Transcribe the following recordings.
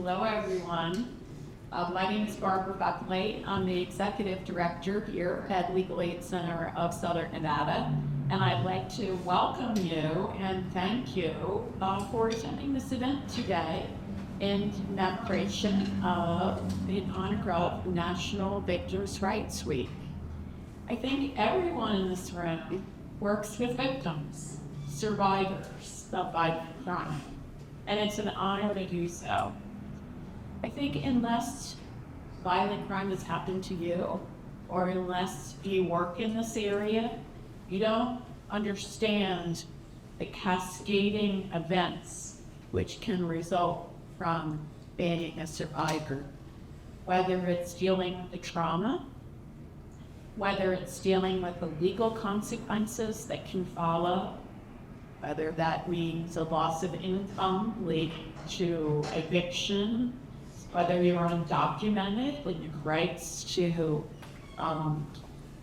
hello everyone. My name is Barbara Buckley. I'm the Executive Director here at Legal Aid Center of Southern Nevada, and I'd like to welcome you and thank you for attending this event today in commemoration of the inaugural National Victims' Rights Week. I think everyone in this room works with victims, survivors of violent crime, and it's an honor to do so. I think unless violent crime has happened to you, or unless you work in this area, you don't understand the cascading events which can result from being a survivor. Whether it's dealing with the trauma, whether it's dealing with the legal consequences that can follow, whether that means a loss of income leading to eviction, whether you're undocumented with your rights to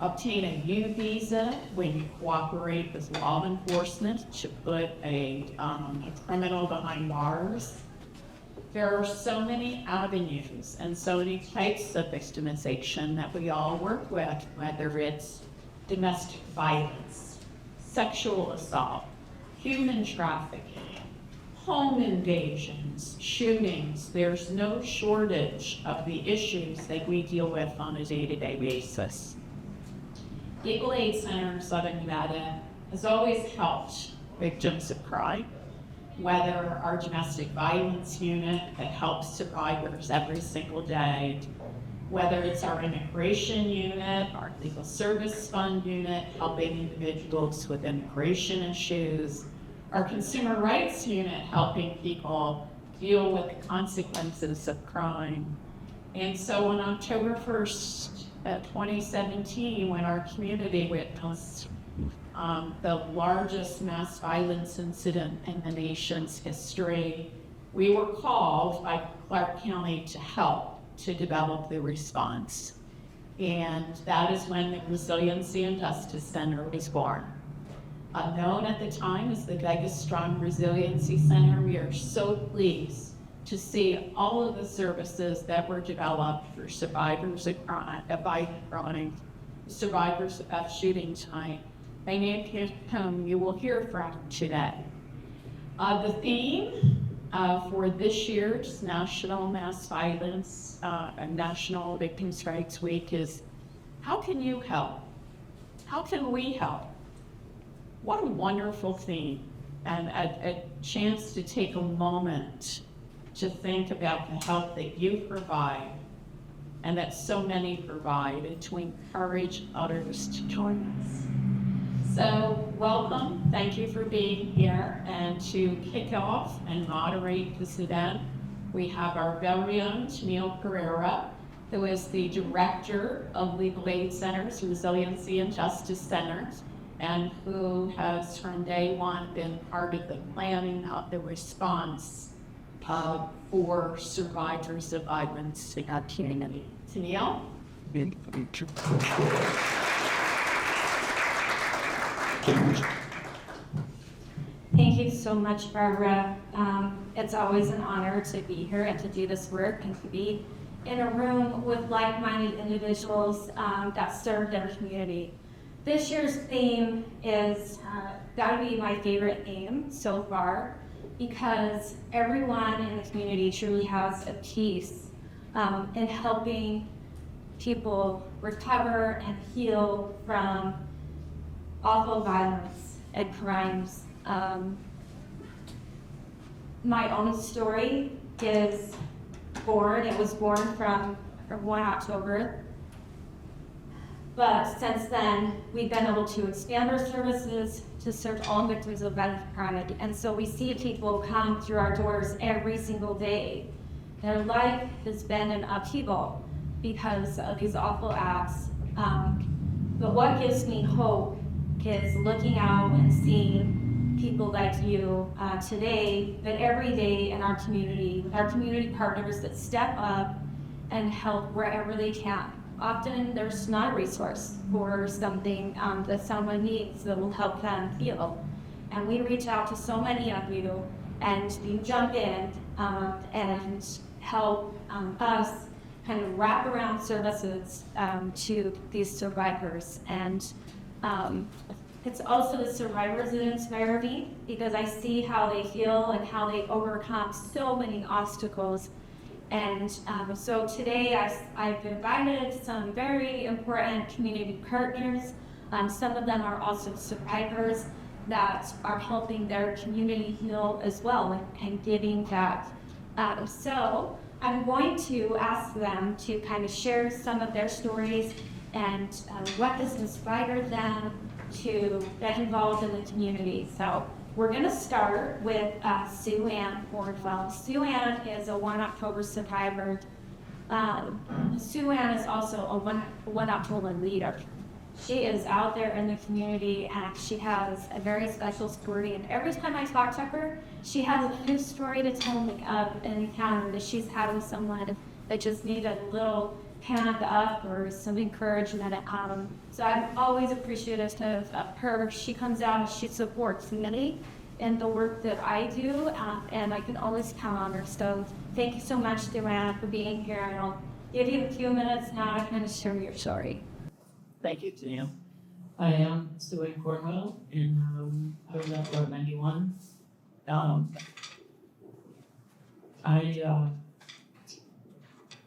obtain a U visa when you cooperate with law enforcement to put a criminal behind bars. There are so many avenues and so many types of victimization that we all work with, whether it's domestic violence, sexual assault, human trafficking, home invasions, shootings. There's no shortage of the issues that we deal with on a day-to-day basis. Legal Aid Center in Southern Nevada has always helped victims of crime, whether our domestic violence unit that helps survivors every single day, whether it's our immigration unit, our legal service fund unit, helping individuals with immigration issues, our consumer rights unit, helping people deal with the consequences of crime. And so on October 1st, 2017, when our community witnessed the largest mass violence incident in the nation's history, we were called by Clark County to help to develop the response. And that is when the Resiliency Justice Center was born. Known at the time as the Vegas Strong Resiliency Center, we are so pleased to see all of the services that were developed for survivors of violent crime, survivors of shooting time. Many of whom you will hear from today. The theme for this year's National Mass Violence and National Victims' Rights Week is, how can you help? How can we help? What a wonderful theme, and a chance to take a moment to think about the help that you provide and that so many provide, and to encourage others to join us. So welcome, thank you for being here, and to kick off and moderate this event, we have our very own Tennille Pereira, who is the Director of Legal Aid Center's Resiliency and Justice Center, and who has from day one been part of the planning of the response for survivors of violence in our community. Tennille? Thank you so much, Barbara. It's always an honor to be here and to do this work and to be in a room with like-minded individuals that serve their community. This year's theme is gotta be my favorite theme so far, because everyone in the community truly has a piece in helping people recover and heal from awful violence and crimes. My own story is it was born from 1 October. But since then, we've been able to expand our services to serve all victims of violent crime. And so we see people come through our doors every single day. Their life has been an upheaval because of these awful acts. But what gives me hope is looking out and seeing people like you today, but every day in our community, with our community partners that step up and help wherever they can. Often there's not a resource for something that someone needs that will help them heal. And we reach out to so many of you, and you jump in and help us kind of wrap around services to these survivors. And it's also the survivors that inspire me, because I see how they heal and how they overcome so many obstacles. And so today I've invited some very important community partners. Some of them are also survivors that are helping their community heal as well and giving that. So I'm going to ask them to kind of share some of their stories and what has inspired them to get involved in the community. So we're going to start with Sue Ann Bornfeld. Sue Ann is a 1 October survivor. Sue Ann is also a 1 October leader. She is out there in the community, and she has a very special story. And every time I talk to her, she has a new story to tell me of an encounter that she's had with someone that just needed a little hand up or some encouragement. So I'm always appreciative of her. She comes out and she supports me in the work that I do, and I can always count on her. So thank you so much, Joanne, for being here. And I'll give you a few minutes now to kind of share your story. Thank you, Tam. I am Sue Ann Cornwell, and I was at Road 91. I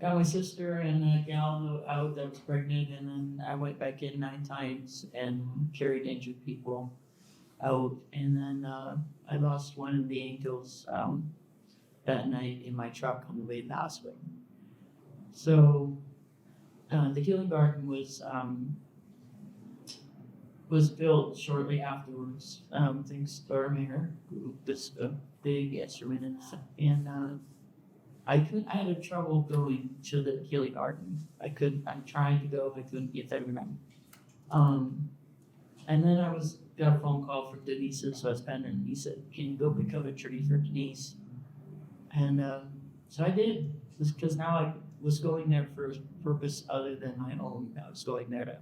got my sister and a gal out that was pregnant, and then I went back in 9 times and carried injured people out. And then I lost one of the angels that night in my truck on the way to the hospital. So the Healing Garden was built shortly afterwards, thanks to our mayor, who was a big instrument in it. And I had trouble going to the Healing Garden. I tried to go, I couldn't get there. And then I got a phone call from Denise's husband, and he said, "Can you go pick up a tree for Denise?" And so I did, because now I was going there for a purpose other than my own. I was going there to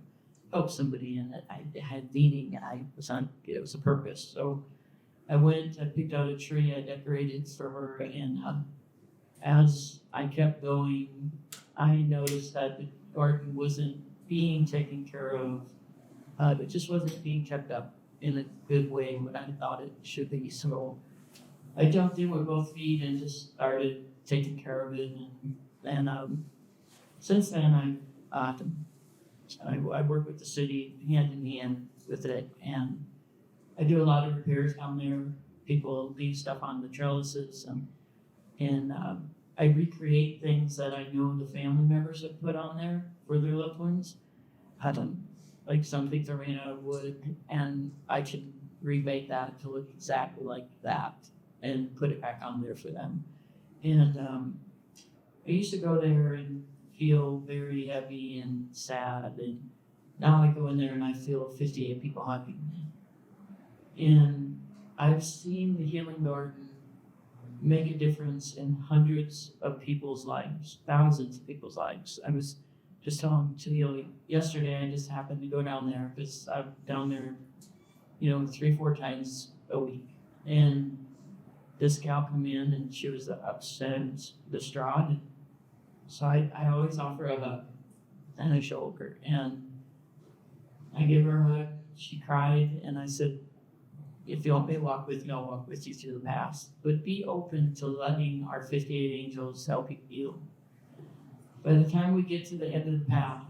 help somebody, and I had meaning, and it was a purpose. So I went, I picked out a tree, I decorated for her, and as I kept going, I noticed that the garden wasn't being taken care of. It just wasn't being kept up in a good way, what I thought it should be. So I jumped in with both feet and just started taking care of it. And since then, I work with the city hand in hand with it, and I do a lot of repairs down there. People leave stuff on the trellises, and I recreate things that I know the family members have put on there for their loved ones. Like some things are made out of wood, and I can remake that to look exactly like that and put it back on there for them. And I used to go there and feel very heavy and sad, and now I go in there and I feel 58 people hugging me. And I've seen the Healing Garden make a difference in hundreds of people's lives, thousands of people's lives. I was just telling Chanel yesterday, I just happened to go down there because I'm down there, 3-4 times a week. And this gal come in and she was upset and distraught. So I always offer a hug and a shoulder. And I gave her a hug. She cried, and I said, "If you want me to walk with you, I'll walk with you through the past. But be open to letting our 58 angels help you heal." By the time we get to the end of the path,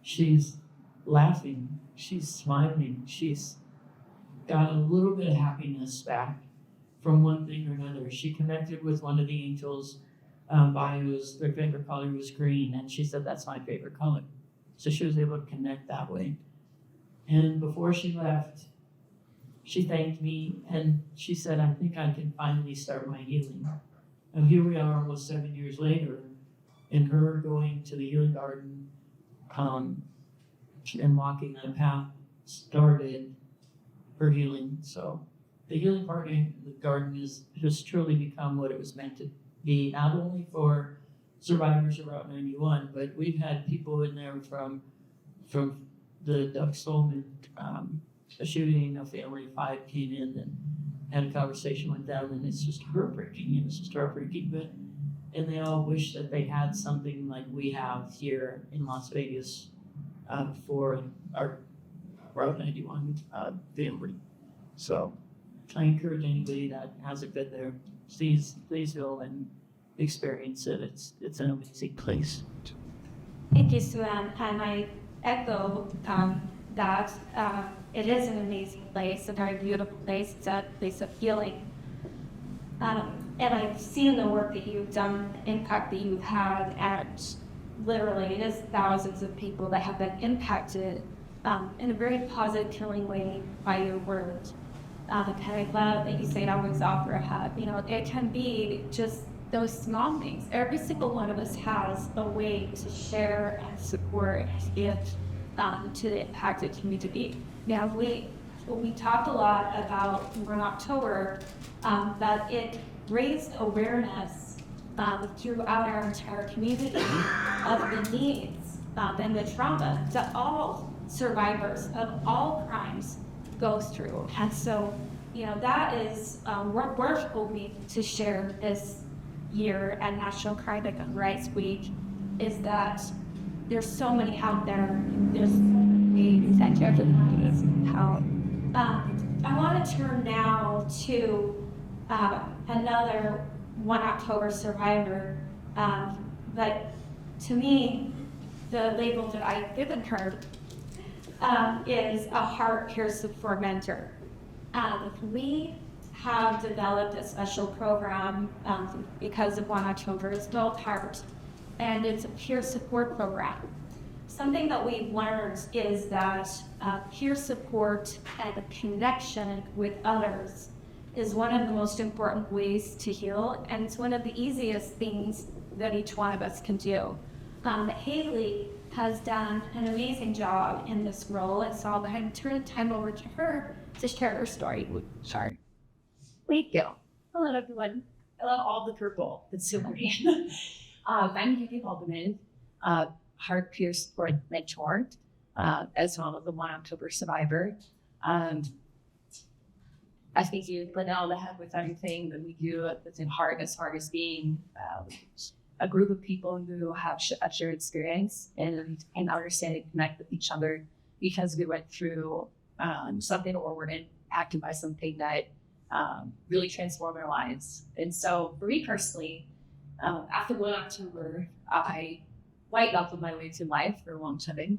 she's laughing, she's smiling, she's got a little bit of happiness back from one thing or another. She connected with one of the angels. Their favorite color was green, and she said, "That's my favorite color." So she was able to connect that way. And before she left, she thanked me, and she said, "I think I can finally start my healing." And here we are almost 7 years later, and her going to the Healing Garden and walking that path started her healing. So the Healing Garden has truly become what it was meant to be, not only for survivors of Route 91, but we've had people in there from the Doug Stolman shooting. A family of 5 came in and had a conversation with them, and it's just heartbreaking. But and they all wish that they had something like we have here in Las Vegas for our Route 91 family. So I encourage anybody that hasn't been there, please go and experience it. It's an amazing place. Thank you, Suan. And I echo that it is an amazing place, a very beautiful place. It's a place of healing. And I've seen the work that you've done, the impact that you've had, and literally it is thousands of people that have been impacted in a very positive, healing way by your words. And I love that you say always offer a hug. You know, it can be just those small things. Every single one of us has a way to share and support and give to the impacted community. Now, we talked a lot about in October that it raised awareness throughout our entire community of the needs and the trauma that all survivors of all crimes go through. And so, you know, that is what we're hoping to share this year at National Crime Victim Rights Week, is that there's so many out there. There's so many ways that everybody needs help. I want to turn now to another 1 October survivor. But to me, the label that I've given her is a heart peer support mentor. We have developed a special program because of 1 October. It's called Heart, and it's a peer support program. Something that we've learned is that peer support and a connection with others is one of the most important ways to heal, and it's one of the easiest things that each one of us can do. Haley has done an amazing job in this role, and so I'm going to turn the time over to her to share her story. Sorry. Thank you. Hello, everyone. I love all the purple. It's so pretty. I'm Haley Haldeman, Heart Peer Support Mentor, as well as the 1 October survivor. I think you put all the head with everything that we do within Heart, as far as being a group of people who have a shared experience and understand and connect with each other because we went through something or were impacted by something that really transformed our lives. And so for me personally, after 1 October, I white knuckled my way through life for a long time.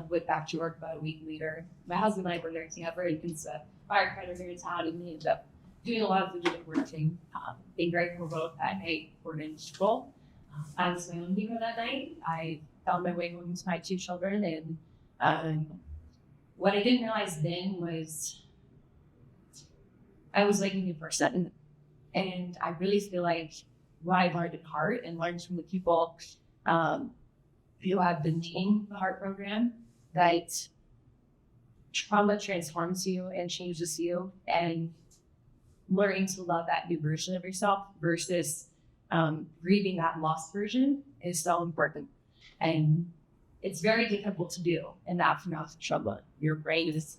Went back to work about a week later. My husband and I were there together. He's a firefighter here in town, and we ended up doing a lot of the working, being very remote that night for an role. I was my own hero that night. I found my way home to my 2 children, and what I didn't realize then was I was like a new person. And I really feel like what I learned in Heart and learned from the people who have been leading the Heart program, that trauma transforms you and changes you, and learning to love that new version of yourself versus grieving that lost version is so important. And it's very difficult to do in the aftermath of trauma. Your brain is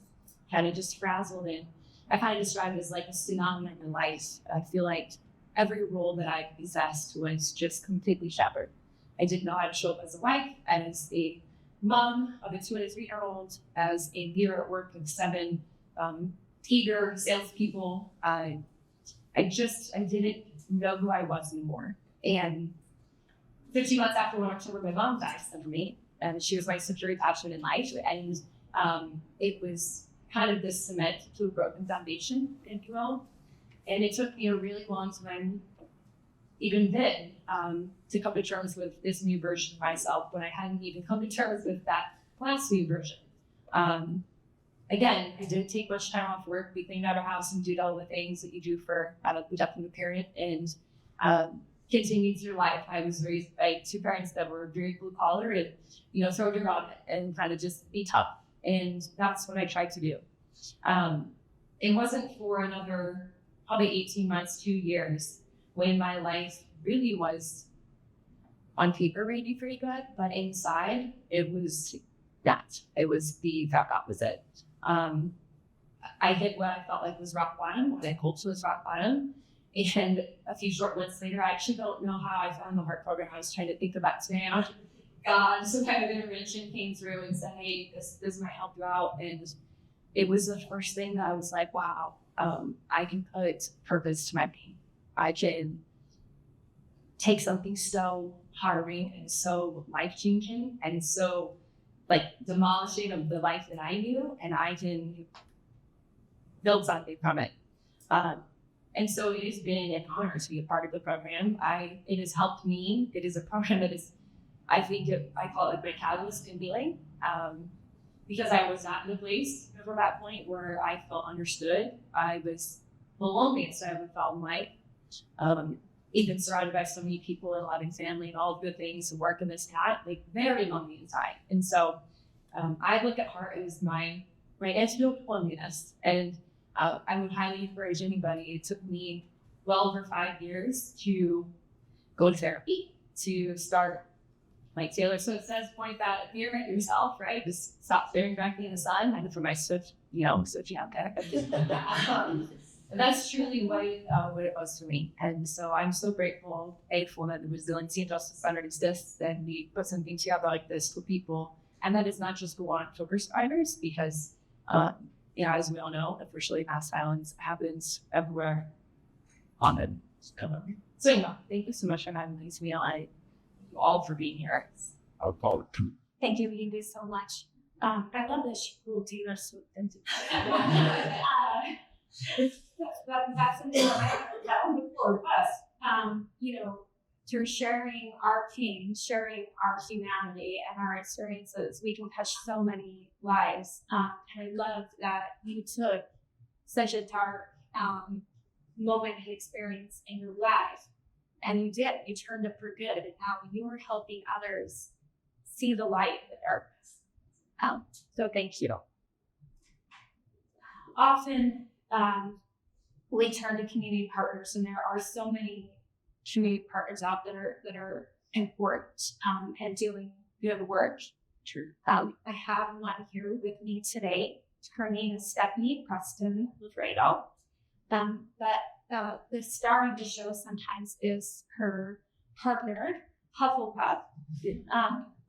kind of just frazzled, and I kind of describe it as like a tsunami in your life. I feel like every role that I possessed was just completely shattered. I didn't know how to show up as a wife, as a mom of a 2 and a 3-year-old, as a leader at work with 7 eager salespeople. I didn't know who I was anymore. And 15 months after 1 October, my mom died suddenly, and she was my secure attachment in life. And it was kind of this cement to a broken foundation, if you will. And it took me a really long time, even then, to come to terms with this new version of myself when I hadn't even come to terms with that last new version. Again, I didn't take much time off work. We cleaned out our house and did all the things that you do for the death of a parent, and continued through life. I was raised by 2 parents that were very blue collar and, throw it around and kind of just be tough. And that's what I tried to do. It wasn't for another probably 18 months, 2 years, when my life really was on paper maybe pretty good, but inside it was not. It was the exact opposite. I hit what I felt like was rock bottom, what I hoped was rock bottom, And a few short months later, I actually don't know how I found the heart program. I was trying to think about today, and God, some kind of intervention came through and said, hey, this might help you out. And it was the first thing that I was like, wow, I can put purpose to my pain. I can take something so harrowing and so life-changing and so like demolishing of the life that I knew, and I can build something from it. And so it has been an honor to be a part of the program. It has helped me. It is a program that is, I call it my catalyst in healing, because I was not in a place from that point where I felt understood. I was the loneliest I ever felt in life. Even surrounded by so many people and a loving family and all good things and work and this and that, like very lonely inside. And so I look at heart as my antidote to loneliness. And I would highly encourage anybody. It took me well over 5 years to go to therapy, to start, like Taylor Swift says, point that mirror at yourself, right? Just stop staring back in the sun. I know for my switching out there. And that's truly what it was for me. And so I'm so grateful that the Resiliency Justice Center exists, and we put something together like this for people. And that is not just for October survivors, because as we all know, officially mass violence happens everywhere on it. So thank you so much for having me. Thank you all for being here. I'll call it too. Thank you, Edie, so much. I love that she pulled Taylor Swift into that's something that I haven't done before, but through sharing our pain, sharing our humanity and our experiences, we can touch so many lives. And I love that you took such a dark moment of experience in your life, and you turned it for good, and now you're helping others see the light in the darkness. So thank you. Often, we turn to community partners, and there are so many community partners out there that are important and doing good work. True. I have one here with me today. Her name is Stephanie Preston Lafredo. But the star of the show sometimes is her partner, Hufflepuff.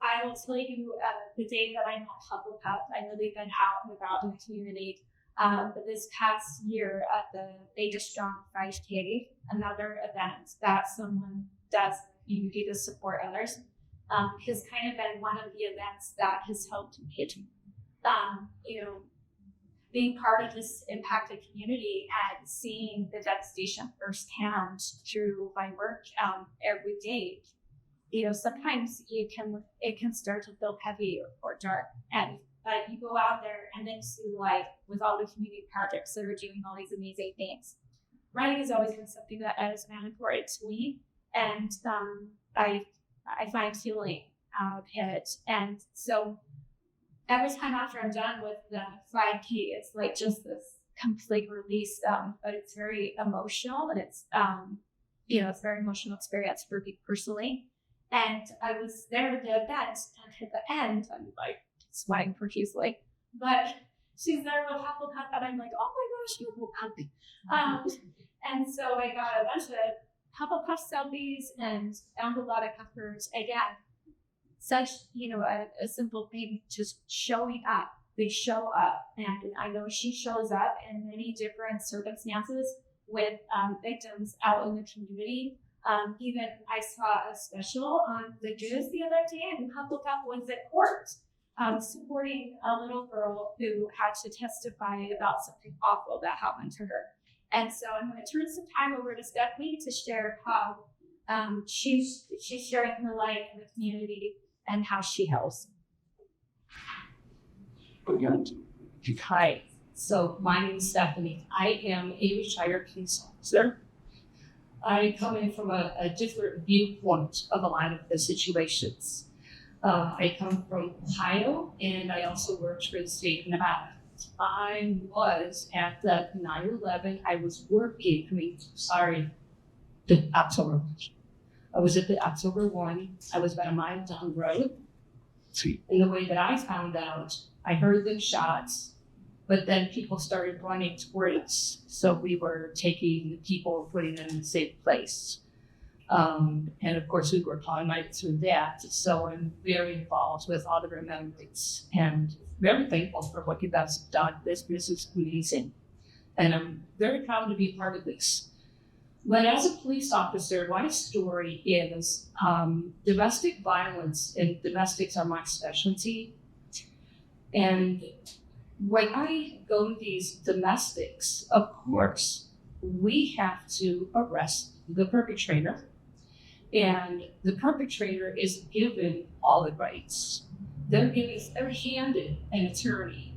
I will tell you the day that I met Hufflepuff. I know they've been out and about in the community. But this past year at the Vegas Strong 5K, another event that someone does in the community to support others, has kind of been one of the events that has helped me. Being part of this impacted community and seeing the devastation firsthand through my work every day. Sometimes it can start to feel heavy or dark, but you go out there and then you see life with all the community projects that are doing all these amazing things. Writing has always been something that is mandatory to me, and I find healing out of it. And so every time after I'm done with the 5K, it's like just this complete release, but it's very emotional, and it's it's a very emotional experience for me personally. And I was there at the event, and at the end, I'm like sweating profusely. But she's there with Hufflepuff, and I'm like, oh my gosh, Hufflepuff. And so I got a bunch of Hufflepuff selfies and found a lot of Huffers. Again, such, a simple thing, just showing up. They show up, and I know she shows up in many different circumstances with victims out in the community. Even I saw a special on the news the other day, and Hufflepuff was at court supporting a little girl who had to testify about something awful that happened to her. And so I'm going to turn some time over to Stephanie to share how she's sharing her life in the community and how she helps. Hi. So my name is Stephanie. I am a retired police officer. I come in from a different viewpoint of a lot of the situations. I come from Ohio, and I also worked for the state of Nevada. I was at the 9/11. I was working. The October. I was at the October 1. I was about a mile down the road. And the way that I found out, I heard the shots. But then people started running towards, so we were taking the people, putting them in a safe place. And of course, we worked all night through that. So I'm very involved with all the remembrance and very thankful for what you guys have done. This is amazing. And I'm very proud to be part of this. But as a police officer, my story is domestic violence, and domestics are my specialty. And when I go to these domestics, of course, we have to arrest the perpetrator. And the perpetrator is given all the rights. They're handed an attorney.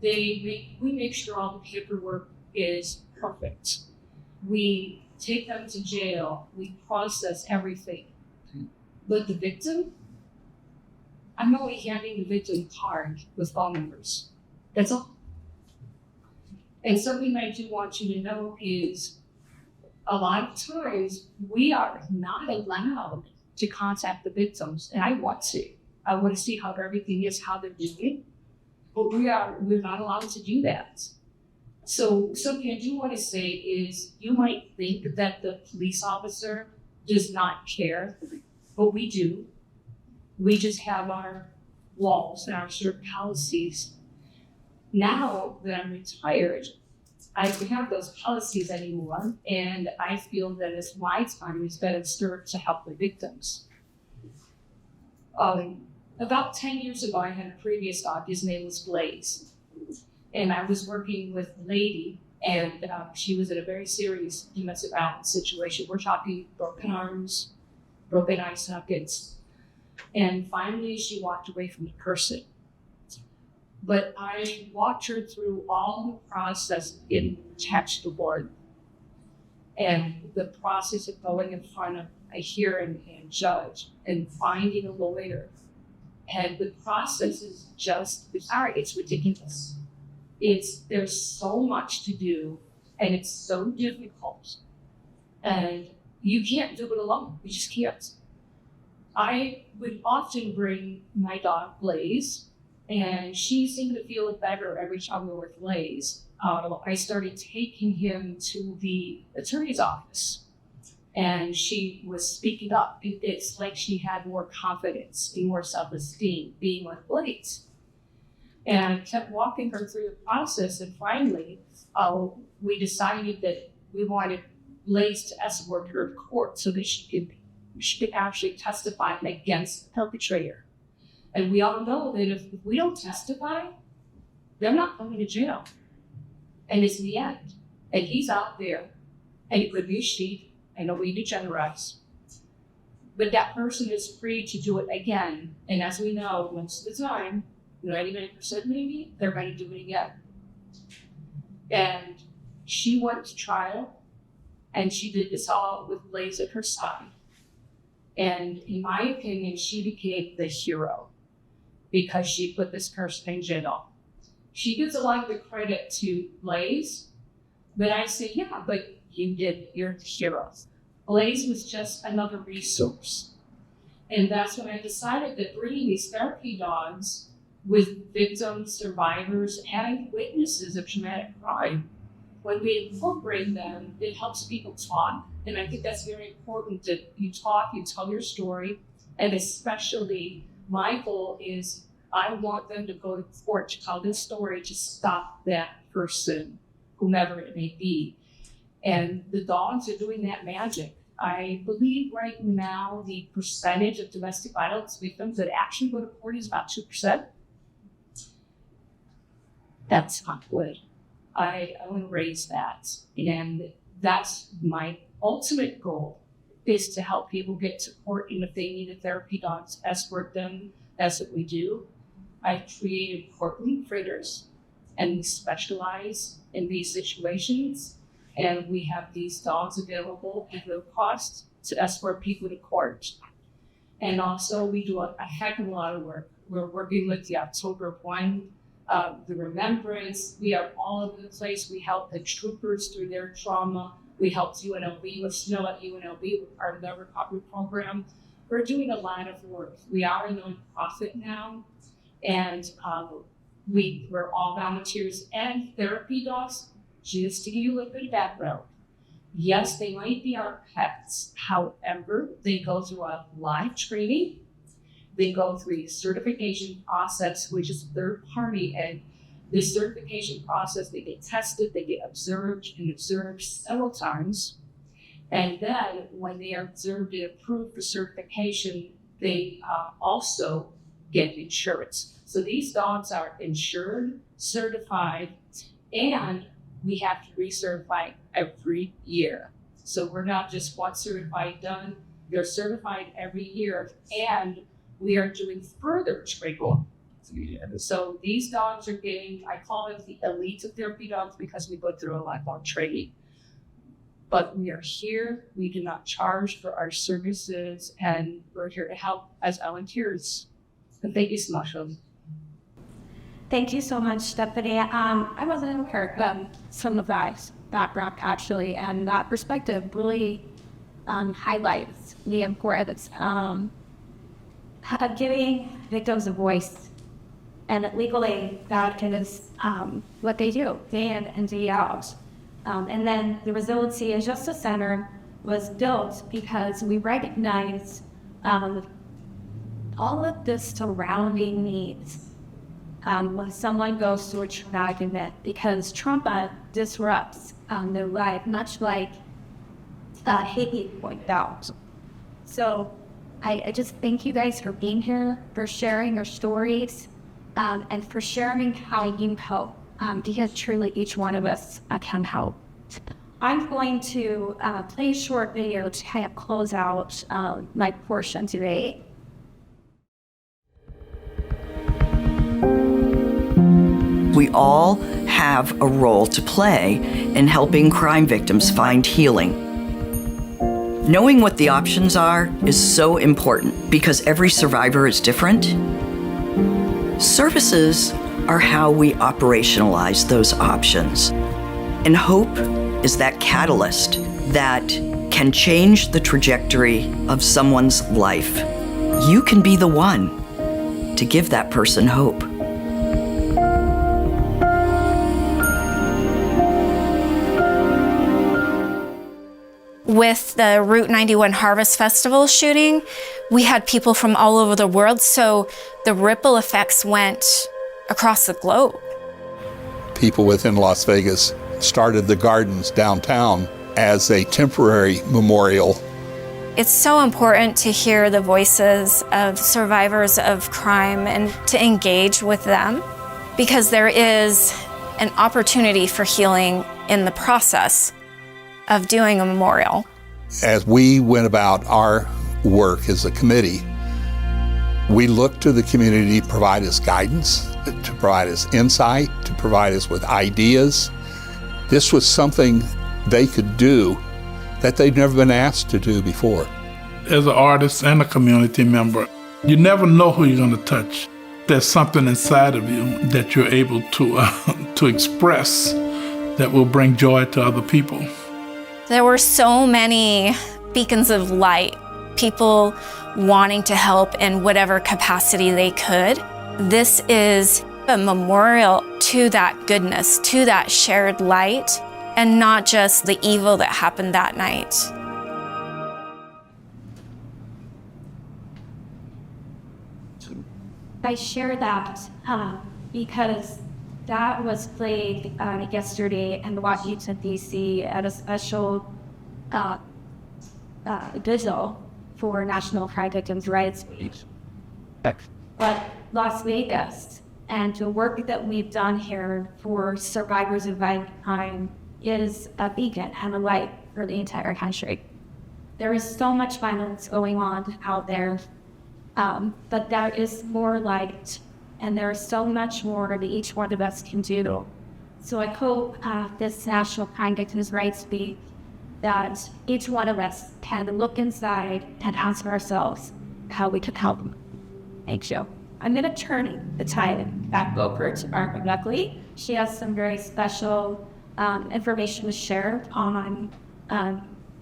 We make sure all the paperwork is perfect. We take them to jail. We process everything. But the victim, I'm only handing the victim a card with phone numbers. That's all. And something I do want you to know is a lot of times we are not allowed to contact the victims, and I want to. I want to see how everything is, how they're doing, but we're not allowed to do that. So something I do want to say is you might think that the police officer does not care, but we do. We just have our laws and our certain policies. Now that I'm retired, I don't have those policies anymore, and I feel that it's my time is better served to help the victims. About 10 years ago, I had a previous dog. His name was Blaze, and I was working with a lady, and she was in a very serious domestic violence situation. We're talking broken arms, broken eye sockets, and finally she walked away from the person. But I walked her through all the process in attached to board, and the process of going in front of a hearing and judge and finding a lawyer. And the process is just bizarre. It's ridiculous. There's so much to do, and it's so difficult. And you can't do it alone. You just can't. I would often bring my dog Blaze, and she seemed to feel better every time we were with Blaze. I started taking him to the attorney's office, and she was speaking up. It's like she had more confidence, more self-esteem being with Blaze. And I kept walking her through the process, and finally, we decided that we wanted Blaze to escort her to court so that she could actually testify against the perpetrator. And we all know that if we don't testify, they're not going to jail. And it's the end. And he's out there, and it could be a she. I know we degenerates. But that person is free to do it again. And as we know, most of the time, 99% maybe, they're going to do it again. And she went to trial, and she did this all with Blaze at her side. And in my opinion, she became the hero because she put this person in jail. She gives a lot of the credit to Blaze, but I say, yeah, but you're the hero. Blaze was just another resource. And that's when I decided that bringing these therapy dogs with victims, survivors, and witnesses of traumatic crime, when we incorporate them, it helps people talk. And I think that's very important that you talk, you tell your story, and especially my goal is I want them to go to court to tell this story to stop that person, whomever it may be. And the dogs are doing that magic. I believe right now the percentage of domestic violence victims that actually go to court is about 2%. That's not good. I want to raise that. And that's my ultimate goal, is to help people get to court, and if they need a therapy dog, to escort them. That's what we do. I created courtroom fritters, and we specialize in these situations. And we have these dogs available at no cost to escort people to court. And also we do a heck of a lot of work. We're working with the October 1, the Remembrance. We are all over the place. We help the troopers through their trauma. We helped UNLV with Snow at UNLV. We're part of their recovery program. We're doing a lot of work. We are a nonprofit now. And We're all volunteers and therapy dogs. Just to give you a little bit of background. Yes, they might be our pets. However, they go through a live training. They go through a certification process, which is third party. And this certification process, they get tested, they get observed several times. And then when they are observed and approved for certification, they also get insurance. So these dogs are insured, certified, and we have to recertify every year. So we're not just once certified done, they're certified every year, and we are doing further training. So these dogs are getting, I call them the elite of therapy dogs because we go through a lifelong training. But we are here, we do not charge for our services, and we're here to help as volunteers. And thank you so much. Thank you so much, Stephanie. I wasn't aware of some of that background actually, and that perspective really highlights the importance of giving victims a voice. And legally, that is what they do day in and day out. And then the Resiliency Justice Center was built because we recognize all of the surrounding needs when someone goes through a traumatic event, because trauma disrupts their life, much like Haiti pointed out. So I just thank you guys for being here, for sharing your stories, and for sharing how you help, because truly each one of us can help. I'm going to play a short video to kind of close out my portion today. We all have a role to play in helping crime victims find healing. Knowing what the options are is so important because every survivor is different. Services are how we operationalize those options. And hope is that catalyst that can change the trajectory of someone's life. You can be the one to give that person hope. With the Route 91 Harvest Festival shooting, we had people from all over the world, so the ripple effects went across the globe. People within Las Vegas started the gardens downtown as a temporary memorial. It's so important to hear the voices of survivors of crime and to engage with them, because there is an opportunity for healing in the process of doing a memorial. As we went about our work as a committee, we looked to the community to provide us guidance, to provide us insight, to provide us with ideas. This was something they could do that they'd never been asked to do before. As an artist and a community member, you never know who you're going to touch. There's something inside of you that you're able to express that will bring joy to other people. There were so many beacons of light, people wanting to help in whatever capacity they could. This is a memorial to that goodness, to that shared light, and not just the evil that happened that night. I share that because that was played yesterday in Washington, D.C. at a special vigil for National Crime Victims' Rights Week. But Las Vegas and the work that we've done here for survivors of violent crime is a beacon and a light for the entire country. There is so much violence going on out there, but there is more light, and there is so much more that each one of us can do. So I hope this National Crime Victims' Rights Week that each one of us can look inside and ask ourselves how we can help. Thank you. I'm going to turn the time back over to Barbara Buckley. She has some very special information to share on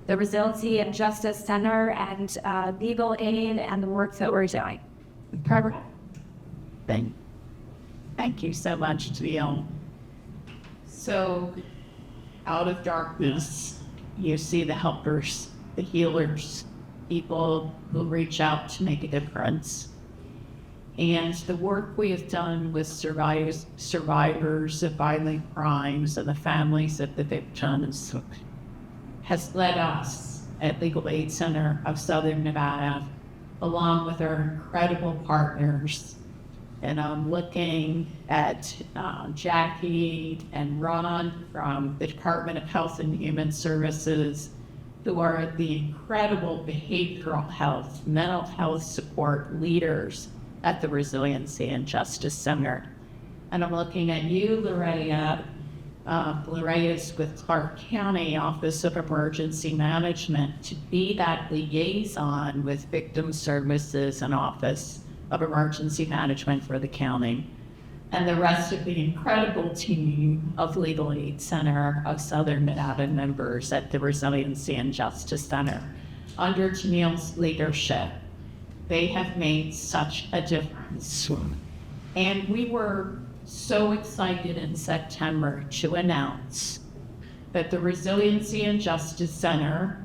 the Resiliency and Justice Center and legal aid and the work that we're doing. Barbara. Thank Thank you so much, Teal. So, out of darkness, you see the helpers, the healers, people who reach out to make a difference. And the work we have done with survivors of violent crimes and the families of the victims has led us at Legal Aid Center of Southern Nevada, along with our incredible partners. And I'm looking at Jackie and Ron from the Department of Health and Human Services, who are the incredible behavioral health, mental health support leaders at the Resiliency and Justice Center. And I'm looking at you, Loretta. Loretta is with Clark County Office of Emergency Management to be that liaison with Victim Services and Office of Emergency Management for the county, and the rest of the incredible team of Legal Aid Center of Southern Nevada members at the Resiliency and Justice Center. Under Tennille's leadership, they have made such a difference. And we were so excited in September to announce that the Resiliency and Justice Center,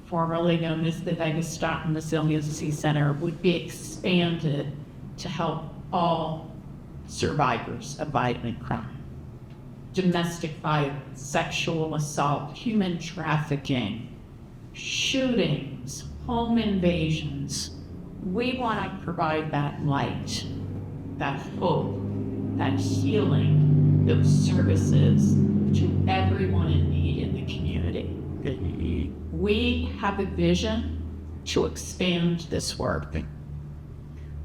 formerly known as the Vegas Stoughton Resiliency Center, would be expanded to help all survivors of violent crime, domestic violence, sexual assault, human trafficking, shootings, home invasions. We want to provide that light, that hope, that healing, those services to everyone in need in the community. We have a vision to expand this work.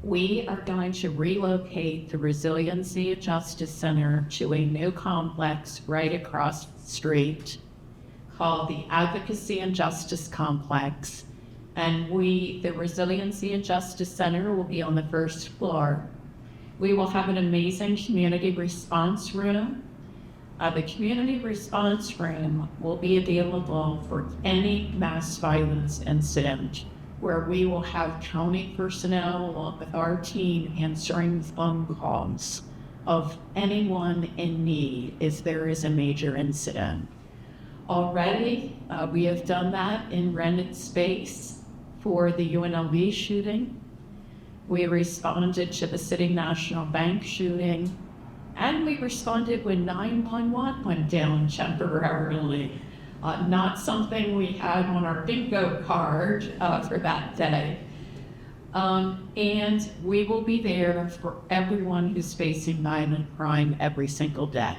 We are going to relocate the Resiliency Justice Center to a new complex right across the street called the Advocacy and Justice Complex. And the Resiliency and Justice Center will be on the first floor. We will have an amazing community response room. The community response room will be available for any mass violence incident, where we will have county personnel along with our team answering phone calls of anyone in need if there is a major incident. Already, we have done that in rented space for the UNLV shooting. We responded to the City National Bank shooting, and we responded when 911 went down temporarily. Not something we had on our bingo card for that day. And we will be there for everyone who's facing violent crime every single day.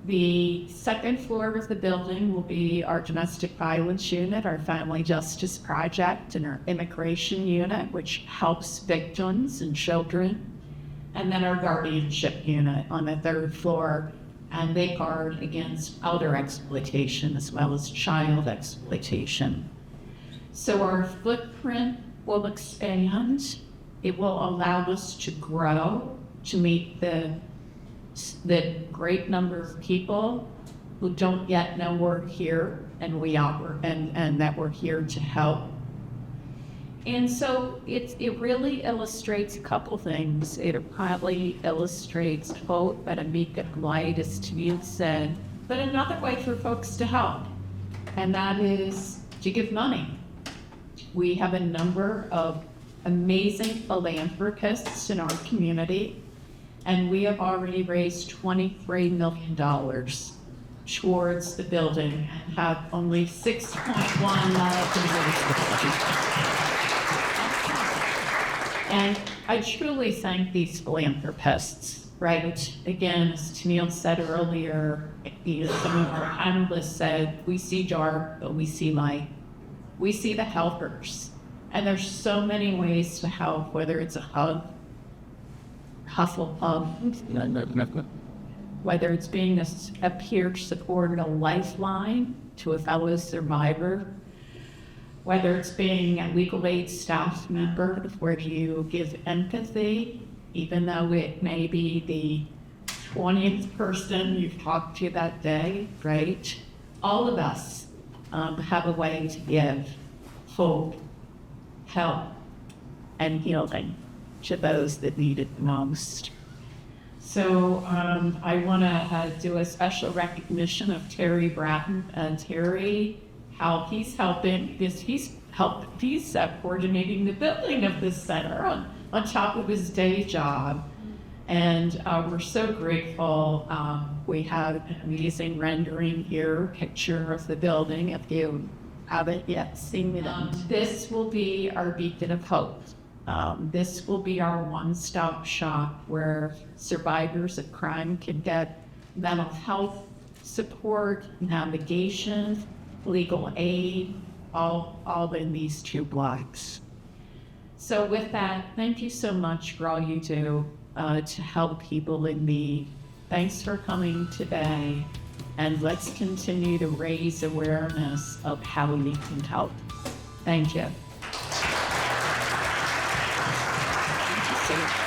The second floor of the building will be our domestic violence unit, our family justice project, and our immigration unit, which helps victims and children. And then our guardianship unit on the third floor, and they guard against elder exploitation as well as child exploitation. So our footprint will expand. It will allow us to grow to meet the great number of people who don't yet know we're here and and that we're here to help. And so it really illustrates a couple things. It probably illustrates hope and a beacon of light, as Tennille said, but another way for folks to help, and that is to give money. We have a number of amazing philanthropists in our community, and we have already raised $23 million towards the building and have only 6.1 left to raise. And I truly thank these philanthropists, right? Again, as Tennille said earlier, some of our panelists said, we see dark, but we see light. We see the helpers. And there's so many ways to help, whether it's a hug, hustle hug, whether it's being a peer support and a lifeline to a fellow survivor, whether it's being a legal aid staff member where you give empathy, even though it may be the 20th person you've talked to that day, right? All of us have a way to give hope, help, and healing to those that need it most. So I want to do a special recognition of Terry Bratton. And Terry, how he's helping, he's coordinating the building of this center on top of his day job. And we're so grateful. We have an amazing rendering here, picture of the building, if you haven't yet seen it. This will be our beacon of hope. This will be our one-stop shop where survivors of crime can get mental health support, navigation, legal aid, all in these 2 blocks. So with that, thank you so much for all you do to help people in need. Thanks for coming today, and let's continue to raise awareness of how we can help. Thank you. Thank you so much.